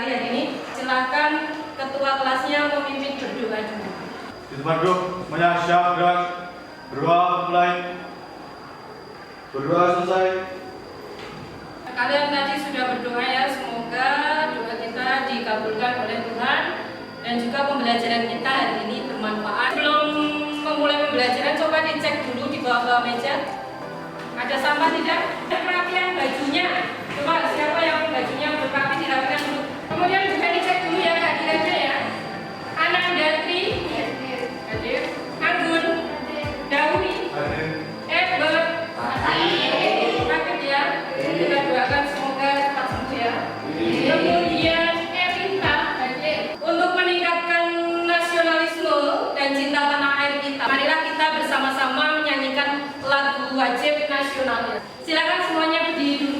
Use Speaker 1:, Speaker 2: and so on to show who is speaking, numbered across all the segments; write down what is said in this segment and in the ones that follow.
Speaker 1: sekali hari ini. Silakan ketua kelasnya memimpin berdoa dulu.
Speaker 2: Di tempat duduk semuanya siap gerak. Berdoa mulai. Berdoa selesai.
Speaker 1: Kalian tadi sudah berdoa ya, semoga doa kita dikabulkan oleh Tuhan dan juga pembelajaran kita hari ini bermanfaat. Sebelum memulai pembelajaran, coba dicek dulu di bawah meja. Ada sampah tidak? Perapian bajunya. Coba siapa yang bajunya belum rapi dirapikan dulu. Kemudian juga dicek dulu ya kehadirannya ya. Anak Datri hadir. Anggun Dawi Ebert hadir ya. Kita doakan semoga cepat sembuh ya. Kemudian Erina hadir. Untuk meningkatkan nasionalisme dan cinta tanah air kita, marilah kita bersama-sama menyanyikan lagu wajib nasional. Silakan semuanya berdiri dulu.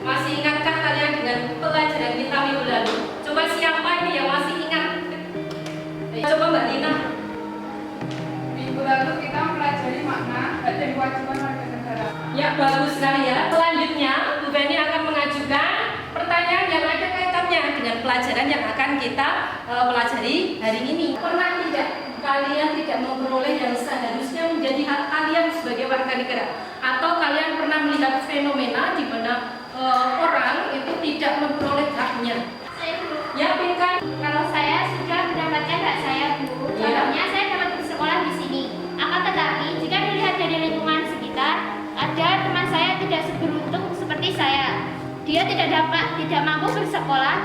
Speaker 1: Masih ingatkah kalian dengan pelajaran kita minggu lalu? Coba siapa ini yang masih ingat? Coba Mbak Lina.
Speaker 3: Minggu lalu kita mempelajari makna hak dan kewajiban warga negara.
Speaker 1: Ya, bagus sekali ya. Selanjutnya, Bu Beni akan mengajukan pertanyaan yang ada kaitannya dengan pelajaran yang akan kita pelajari hari ini. Pernah tidak kalian tidak memperoleh yang seharusnya menjadi hak kalian sebagai warga negara? Atau kalian pernah melihat fenomena di mana orang itu tidak memperoleh haknya? Ya, Pinkan.
Speaker 4: Kalau saya sudah mendapatkan hak saya, Bu. Contohnya saya dapat bersekolah di sini. Akan tetapi jika dilihat dari lingkungan sekitar, ada teman saya tidak seberuntung seperti saya. Dia tidak mampu bersekolah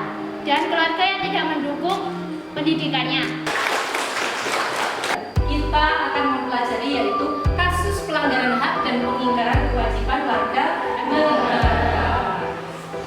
Speaker 4: dan keluarga yang tidak mendukung pendidikannya.
Speaker 1: Kita akan mempelajari yaitu kasus pelanggaran hak dan pengingkaran kewajiban warga negara.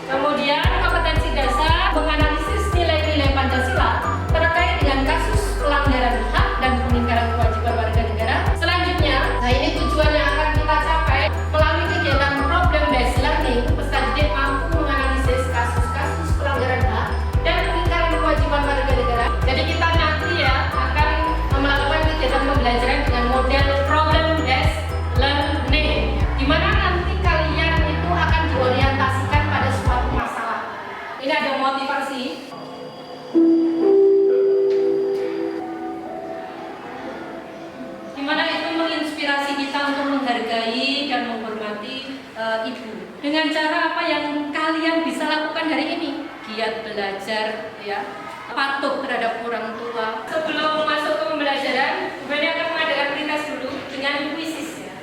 Speaker 1: Kemudian kompetensi dasar menganalisis nilai-nilai Pancasila terkait dengan kasus pelanggaran hak dan pengingkaran kewajiban warga negara. Selanjutnya, nah ini tujuan yang akan kita capai melalui kegiatan problem based learning. Peserta didik mampu menganalisis kasus-kasus pelanggaran hak dan pengingkaran kewajiban warga negara. Jadi kita nanti ya akan melakukan kegiatan pembelajaran dengan model problem based learning, di mana nanti kalian itu akan diorientasikan pada suatu masalah. Ini ada motivasi. Dimana itu menginspirasi kita untuk menghargai dan menghormati ibu. Dengan cara apa yang kalian bisa lakukan hari ini? Giat belajar, ya, patuh terhadap orang tua. Sebelum masuk ke pembelajaran, Bu Beni akan mengadakan pretest dulu dengan kuisis ya.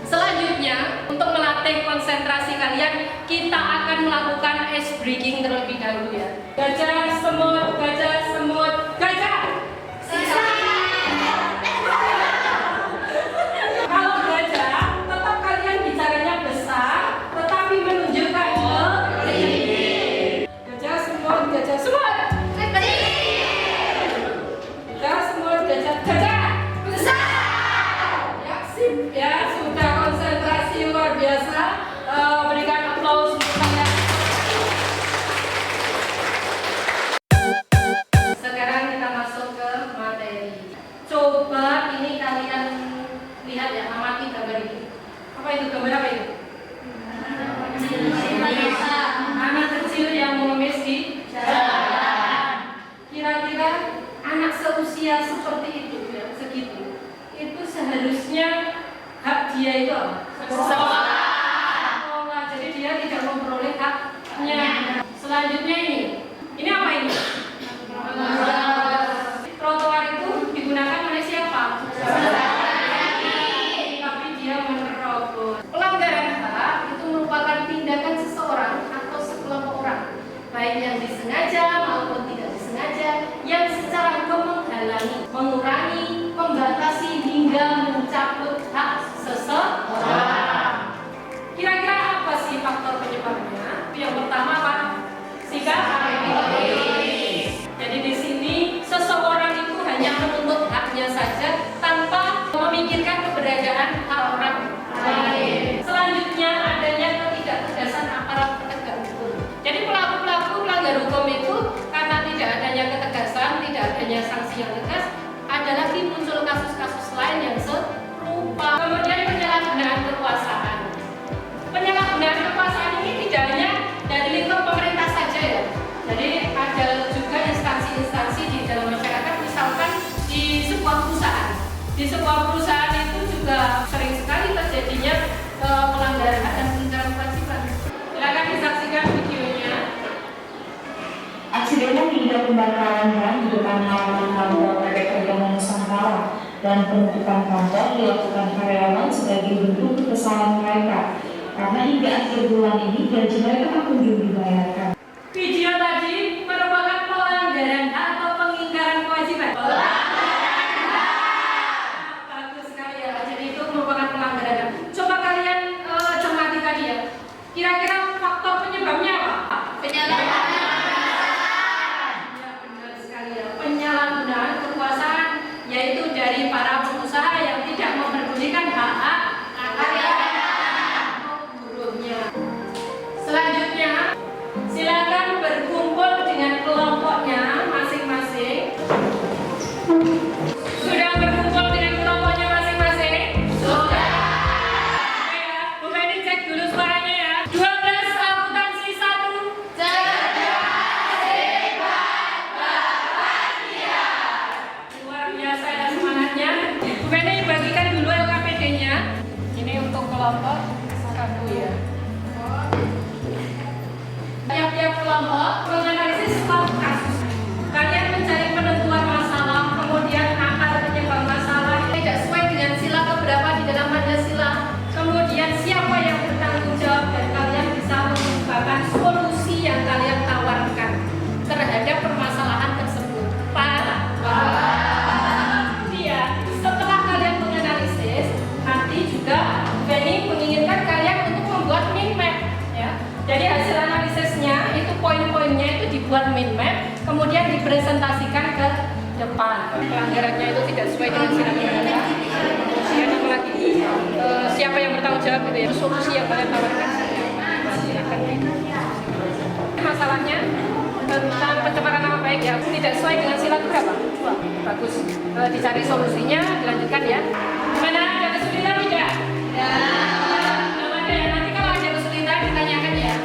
Speaker 1: Selanjutnya, untuk melatih konsentrasi kalian, kita akan melakukan ice breaking terlebih dahulu ya. Gajah, semut, gajah, semut, gajah. Kalau gajah, tetap kalian bicaranya besar, tetapi menunjukkan gajah, semut, gajah, semut. Gajah, semut, gajah, gajah. Ya, sip ya, sudah konsentrasi luar biasa. Berikan aplaus untuk kalian. Sekarang kita masuk ke materi. Coba ini kalian lihat ya, amati gambar ini. Apa itu? Gambar apa itu? Anak kecil yang mengemis di jalan. Kira-kira anak seusia seperti itu ya, segitu. Itu seharusnya hak dia itu apa? Sekolah. Jadi dia tidak memperoleh haknya. Selanjutnya ini apa ini? Trotoar itu digunakan oleh siapa? Tapi dia menerobos. Pelanggaran hak itu merupakan tindakan seseorang atau sekelompok orang, baik yang disengaja maupun tidak disengaja, yang secara menghalangi, mengurangi, membatasi hingga mencabut hak seseorang. Kira-kira apa sih faktor penyebabnya? Yang pertama apa? Sikap Di sebuah perusahaan itu juga sering sekali terjadinya pelanggaran hak dan pelanggaran kewajiban. Silakan disaksikan videonya.
Speaker 5: Aksi demo hingga pembakaran ban di depan halaman kantor PT Perdagangan Nusantara dan penutupan kantor dilakukan karyawan sebagai bentuk kekesalan mereka karena hingga akhir bulan ini gaji mereka tak kunjung dibayarkan.
Speaker 1: Video tadi merupakan pelanggaran hak atau pengingkaran kewajiban. Bagus sekali ya. Jadi itu merupakan pelanggaran hak. Coba kalian cermati tadi ya. Kira-kira faktor penyebabnya apa? Penyalahgunaan. Ya benar sekali ya. Penyalahgunaan kekuasaan yaitu dari para pengusaha yang tidak memperdulikan hak karyawan atau buruhnya. Selanjutnya, silakan berkumpul dengan kelompoknya masing-masing. Sudah berkumpul dengan kelompoknya masing-masing? Sudah. Oke ya, Bu Feni cek dulu suaranya ya. 12 akuntansi 1. Luar biasa ya semangatnya. Bu Feni bagikan dulu LKPD-nya. Ini untuk kelompok 1 ya. Tiap-tiap kelompok menganalisis suatu kasus. Kalian mencari penentuan masalah, kemudian akar penyebab masalah tidak sesuai dengan sila keberapa di dalam Pancasila. Kemudian siapa yang bertanggung jawab dan kalian bisa mengembangkan solusi yang kalian tawarkan terhadap permasalahan tersebut. Kemudian setelah kalian menganalisis, nanti juga Feni menginginkan kalian untuk membuat mind map. Ya. Jadi hasil analisisnya itu poin-poinnya itu dibuat mind map, kemudian dipresentasikan ke depan. Pelanggarannya itu tidak sesuai dengan sila keberapa. Kemudian apa lagi? Siapa yang bertanggung jawab gitu ya? Solusi yang kalian tawarkan. Silakan. Masalahnya tentang pencemaran nama baik ya tidak sesuai dengan sila keberapa? 2. Bagus. Dicari solusinya, dilanjutkan ya. Gimana? Ada kesulitan tidak? Ya. Nanti kalau ada kesulitan ditanyakan ya.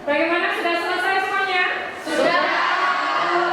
Speaker 1: Bagaimana? Sudah selesai semuanya? Sudah.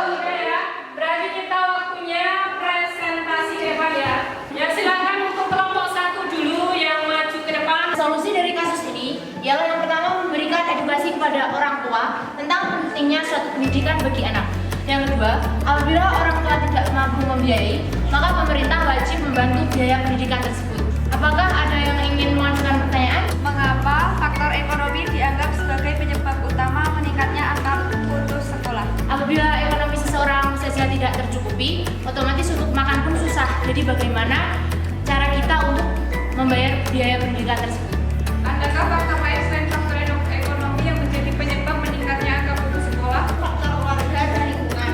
Speaker 1: Oke ya. Berarti kita waktunya presentasi depan ya. Ya silakan untuk kelompok 1 dulu yang maju ke depan.
Speaker 4: Solusi dari kasus ini ialah yang pertama memberikan edukasi kepada orang tua tentang pentingnya suatu pendidikan bagi anak. Yang kedua, apabila orang tua tidak mampu membiayai, maka pemerintah wajib membantu biaya pendidikan tersebut. Apakah ada yang ingin mengajukan pertanyaan?
Speaker 3: Mengapa faktor ekonomi dianggap sebagai penyebab utama meningkatnya angka putus sekolah?
Speaker 4: Apabila ekonomi seseorang saja tidak tercukupi, otomatis untuk makan pun susah. Jadi bagaimana cara kita untuk membayar biaya pendidikan tersebut?
Speaker 3: Adakah faktor lain selain faktor ekonomi yang menjadi penyebab meningkatnya angka putus sekolah?
Speaker 4: Faktor keluarga dan lingkungan.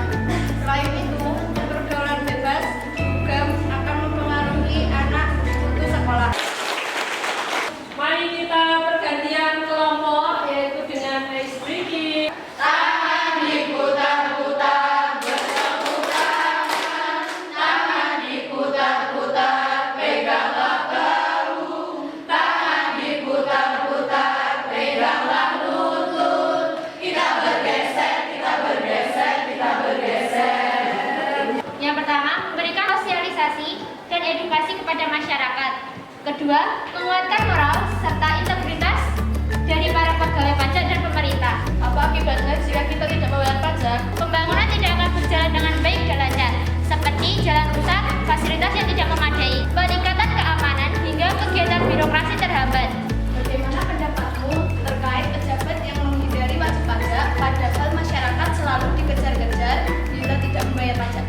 Speaker 3: Selain itu, pergaulan bebas juga akan mempengaruhi anak putus sekolah.
Speaker 1: Mari kita pergantian kelompok yaitu dengan ice breaking.
Speaker 5: Tangan diputar-putar, bertepuk tangan diputar-putar, peganglah bahu. Tangan diputar-putar, peganglah lutut. Kita bergeser, kita bergeser, kita bergeser.
Speaker 4: Yang pertama, memberikan sosialisasi dan edukasi kepada masyarakat. Kedua, menguatkan moral serta integritas dari para pegawai pajak dan pemerintah.
Speaker 3: Apa akibatnya jika kita tidak membayar pajak?
Speaker 4: Pembangunan tidak akan berjalan dengan baik dan lancar, seperti jalan rusak, fasilitas yang tidak memadai, peningkatan keamanan, hingga kegiatan birokrasi terhambat.
Speaker 3: Bagaimana pendapatmu terkait pejabat yang menghindari wajib pajak, padahal masyarakat selalu dikejar-kejar bila tidak membayar pajak?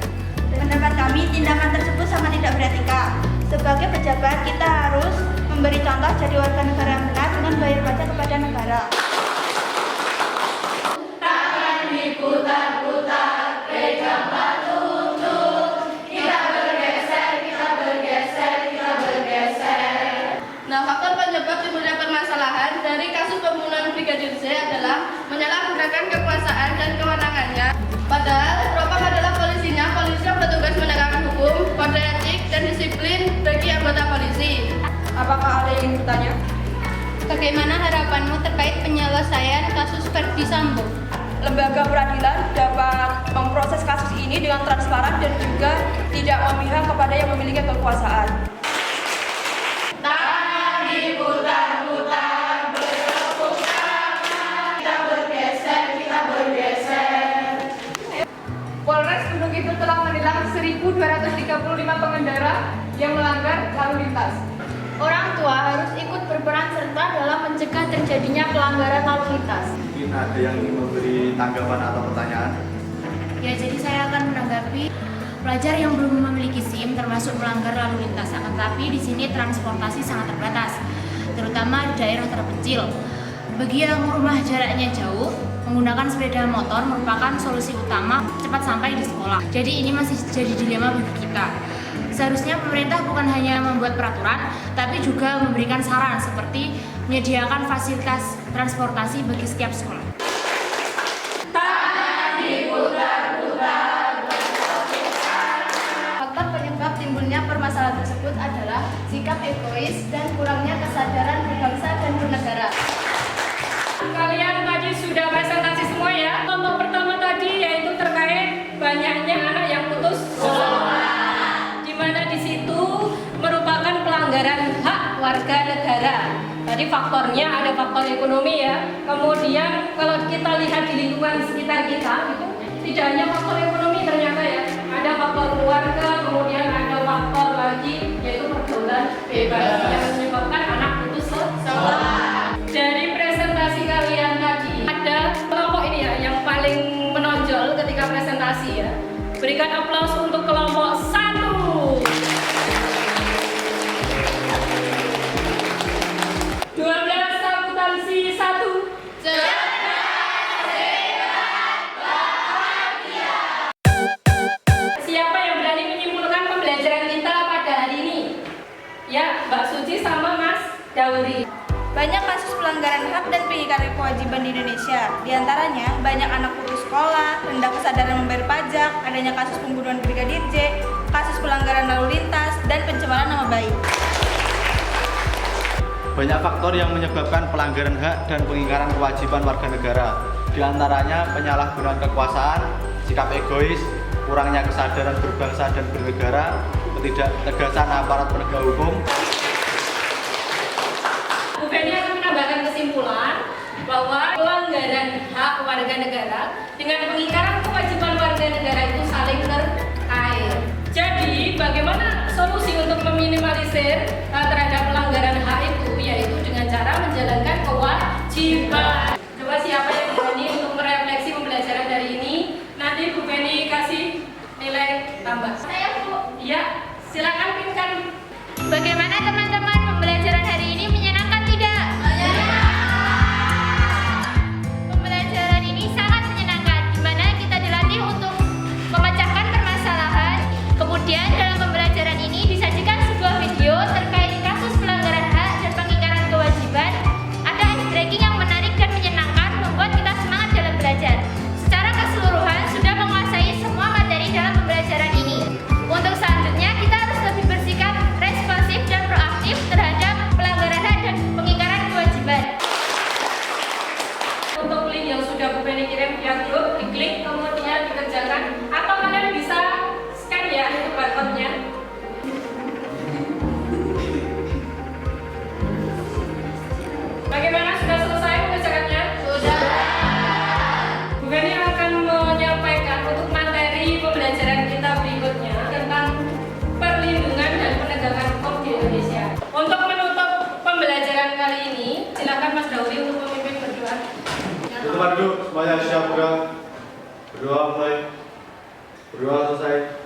Speaker 6: Pendapat kami, tindakan tersebut sangat tidak beretika. Sebagai pejabat, kita harus memberi contoh jadi warga negara yang benar dengan bayar pajak kepada negara.
Speaker 5: Tangan diputar-putar, peganglah lutut. Kita bergeser, kita bergeser, kita bergeser.
Speaker 3: Sebab timbulnya permasalahan dari kasus pembunuhan Brigadir Z adalah menyalahgunakan kekuasaan dan kewenangannya. Padahal propam adalah polisinya, polisi yang bertugas menegakkan hukum, kode etik, dan disiplin bagi anggota polisi.
Speaker 1: Apakah ada yang ingin bertanya?
Speaker 6: Bagaimana harapanmu terkait penyelesaian kasus Verdi Sambo?
Speaker 7: Lembaga peradilan dapat memproses kasus ini dengan transparan dan juga tidak memihak kepada yang memiliki kekuasaan.
Speaker 1: Polres Gunung Kidul telah menilang 1.235 pengendara yang melanggar lalu lintas.
Speaker 3: Orang tua harus ikut berperan serta dalam mencegah terjadinya pelanggaran lalu lintas.
Speaker 2: Mungkin ada yang ingin memberi tanggapan atau pertanyaan?
Speaker 8: Ya, jadi saya akan menanggapi pelajar yang belum memiliki SIM termasuk melanggar lalu lintas. Akan tetapi di sini transportasi sangat terbatas, terutama di daerah terpencil. Bagi yang rumah jaraknya jauh, menggunakan sepeda motor merupakan solusi utama cepat sampai di sekolah. Jadi ini masih jadi dilema bagi kita. Seharusnya pemerintah bukan hanya membuat peraturan, tapi juga memberikan saran seperti menyediakan fasilitas transportasi bagi setiap sekolah.
Speaker 3: Faktor penyebab timbulnya permasalahan tersebut adalah sikap egois dan kurangnya kesadaran berbangsa dan bernegara.
Speaker 1: Kalian tadi sudah presentasi semua ya. Kelompok pertama tadi yaitu terkait banyaknya anak yang putus sekolah, di mana di situ merupakan pelanggaran hak warga negara. Tadi faktornya ada faktor ekonomi ya. Kemudian kalau kita lihat di lingkungan sekitar kita itu tidak hanya faktor ekonomi ternyata ya. Ada faktor keluarga, kemudian ada faktor lagi yaitu pergaulan bebas yang menyebabkan anak putus sekolah. Dari presentasi kalian tadi ada kelompok ini ya yang paling menonjol ketika presentasi ya. Berikan aplaus untuk kelompok 1. Akuntansi 1. Siapa yang berani menyimpulkan pembelajaran kita pada hari ini? Ya, Mbak Suci sama Mas Dauri.
Speaker 6: Banyak kasus pelanggaran hak dan pengingkaran kewajiban di Indonesia. Di antaranya, banyak anak putus sekolah, rendah kesadaran membayar pajak, adanya kasus pembunuhan Brigadir J, kasus pelanggaran lalu lintas, dan pencemaran nama baik.
Speaker 2: Banyak faktor yang menyebabkan pelanggaran hak dan pengingkaran kewajiban warga negara. Di antaranya penyalahgunaan kekuasaan, sikap egois, kurangnya kesadaran berbangsa dan bernegara, ketidaktegasan aparat penegak hukum.
Speaker 1: Bu Feni akan menambahkan kesimpulan bahwa pelanggaran hak warga negara dengan pengingkaran kewajiban warga negara itu saling terkait. Jadi, bagaimana solusi untuk meminimalisir terhadap pelanggaran hak itu? Yaitu dengan cara menjalankan kewajiban. Coba siapa yang berani untuk merefleksi pembelajaran dari ini? Nanti Bu Feni kasih nilai tambah.
Speaker 4: Saya Bu.
Speaker 1: Iya, silakan pinkan.
Speaker 4: Bagaimana teman-teman pembelajaran hari ini menyenangkan tidak? Pembelajaran ini sangat menyenangkan, di mana kita dilatih untuk memecahkan permasalahan. Kemudian dalam pembelajaran ini disajikan sebuah video terkait kasus pelanggaran hak dan pengingkaran kewajiban. Ada ice breaking yang menarik dan menyenangkan, membuat kita semangat dalam belajar. Secara keseluruhan sudah menguasai semua materi dalam pembelajaran ini. Untuk selanjutnya kita harus lebih bersikap responsif dan proaktif terhadap pelanggaran hak dan pengingkaran kewajiban.
Speaker 1: Untuk link yang sudah Bu Feni kirim via grup, diklik kemudian dikerjakan, atau kalian bisa scan ya itu barcode-nya. Bagaimana, sudah selesai mengerjakannya? Sudah. Bu Feni akan menyampaikan untuk materi pembelajaran kita berikutnya tentang perlindungan dan penegakan hukum di Indonesia. Untuk menutup pembelajaran kali ini, silakan Mas Dauri untuk memimpin berdoa.
Speaker 2: Teman-teman duduk, semuanya siap berdoa. Berdoa mulai. Berdoa selesai.